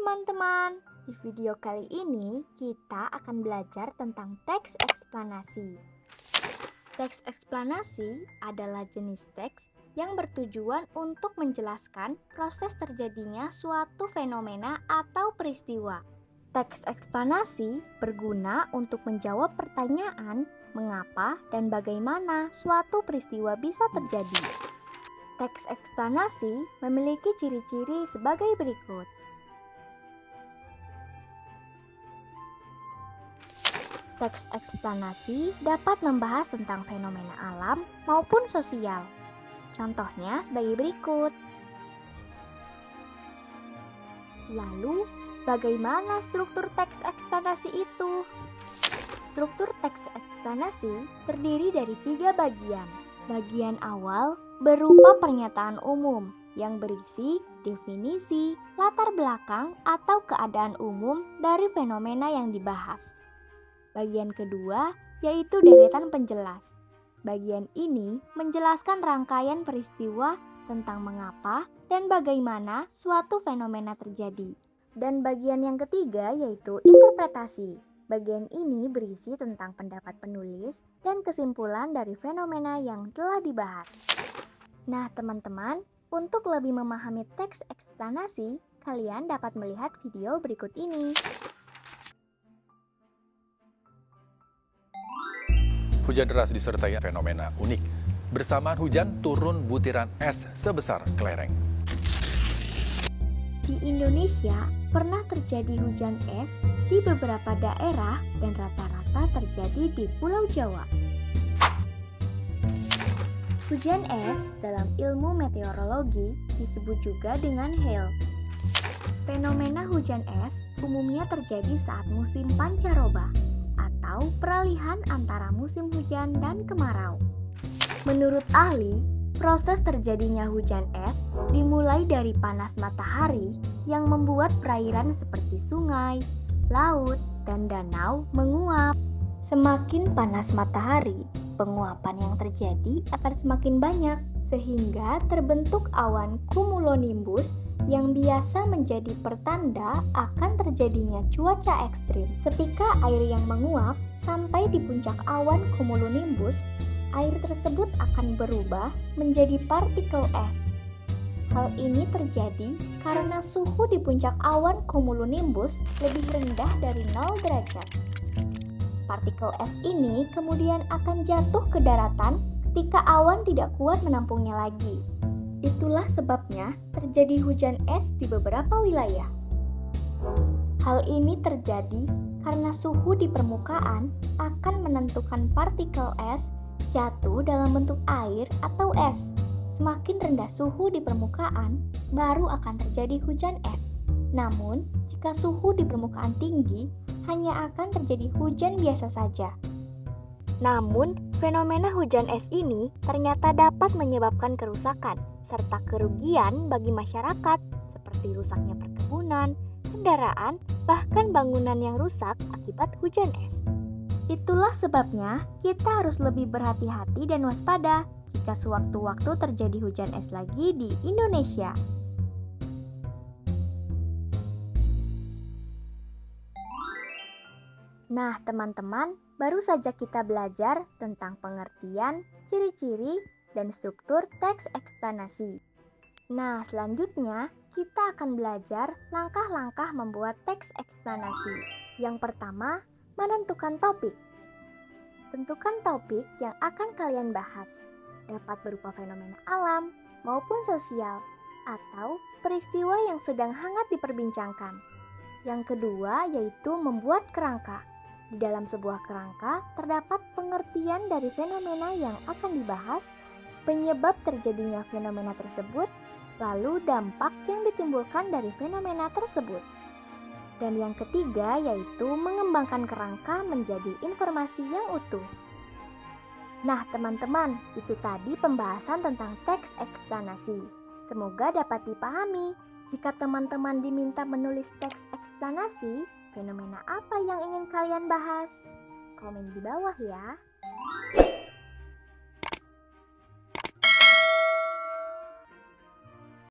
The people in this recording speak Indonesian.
teman-teman, di video kali ini kita akan belajar tentang teks eksplanasi. Teks eksplanasi adalah jenis teks yang bertujuan untuk menjelaskan proses terjadinya suatu fenomena atau peristiwa. Teks eksplanasi berguna untuk menjawab pertanyaan mengapa dan bagaimana suatu peristiwa bisa terjadi. Teks eksplanasi memiliki ciri-ciri sebagai berikut. Teks eksplanasi dapat membahas tentang fenomena alam maupun sosial. Contohnya sebagai berikut. Lalu, bagaimana struktur teks eksplanasi itu? Struktur teks eksplanasi terdiri dari 3 bagian. Bagian awal berupa pernyataan umum yang berisi definisi, latar belakang, atau keadaan umum dari fenomena yang dibahas. Bagian kedua yaitu deretan penjelas. Bagian ini menjelaskan rangkaian peristiwa tentang mengapa dan bagaimana suatu fenomena terjadi. Dan bagian yang ketiga yaitu interpretasi. Bagian ini berisi tentang pendapat penulis dan kesimpulan dari fenomena yang telah dibahas. Nah, teman-teman, untuk lebih memahami teks eksplanasi, kalian dapat melihat video berikut ini. Hujan deras disertai fenomena unik. Bersamaan hujan turun butiran es sebesar kelereng. Di Indonesia pernah terjadi hujan es di beberapa daerah dan rata-rata terjadi di Pulau Jawa. Hujan es dalam ilmu meteorologi disebut juga dengan hail. Fenomena hujan es umumnya terjadi saat musim pancaroba atau peralihan antara musim hujan dan kemarau. Menurut ahli, proses terjadinya hujan es dimulai dari panas matahari yang membuat perairan seperti sungai, laut, dan danau menguap. Semakin panas matahari, penguapan yang terjadi akan semakin banyak, sehingga terbentuk awan cumulonimbus yang biasa menjadi pertanda akan terjadinya cuaca ekstrim. Ketika air yang menguap sampai di puncak awan cumulonimbus, air tersebut akan berubah menjadi partikel es. Hal ini terjadi karena suhu di puncak awan cumulonimbus lebih rendah dari 0 derajat. Partikel es ini kemudian akan jatuh ke daratan ketika awan tidak kuat menampungnya lagi. Itulah sebabnya terjadi hujan es di beberapa wilayah. Hal ini terjadi karena suhu di permukaan akan menentukan partikel es jatuh dalam bentuk air atau es. Semakin rendah suhu di permukaan, baru akan terjadi hujan es. Namun, jika suhu di permukaan tinggi, hanya akan terjadi hujan biasa saja. Namun, fenomena hujan es ini ternyata dapat menyebabkan kerusakan serta kerugian bagi masyarakat, seperti rusaknya perkebunan, kendaraan, bahkan bangunan yang rusak akibat hujan es. Itulah sebabnya kita harus lebih berhati-hati dan waspada jika sewaktu-waktu terjadi hujan es lagi di Indonesia. Nah, teman-teman, baru saja kita belajar tentang pengertian, ciri-ciri, dan struktur teks eksplanasi. Nah, selanjutnya kita akan belajar langkah-langkah membuat teks eksplanasi. Yang pertama, menentukan topik. Tentukan topik yang akan kalian bahas. Dapat berupa fenomena alam maupun sosial atau peristiwa yang sedang hangat diperbincangkan. Yang kedua yaitu membuat kerangka. Di dalam sebuah kerangka terdapat pengertian dari fenomena yang akan dibahas, penyebab terjadinya fenomena tersebut, lalu dampak yang ditimbulkan dari fenomena tersebut. Dan yang ketiga yaitu mengembangkan kerangka menjadi informasi yang utuh. Nah teman-teman, itu tadi pembahasan tentang teks eksplanasi. Semoga dapat dipahami. Jika teman-teman diminta menulis teks eksplanasi, fenomena apa yang ingin kalian bahas? Komen di bawah ya.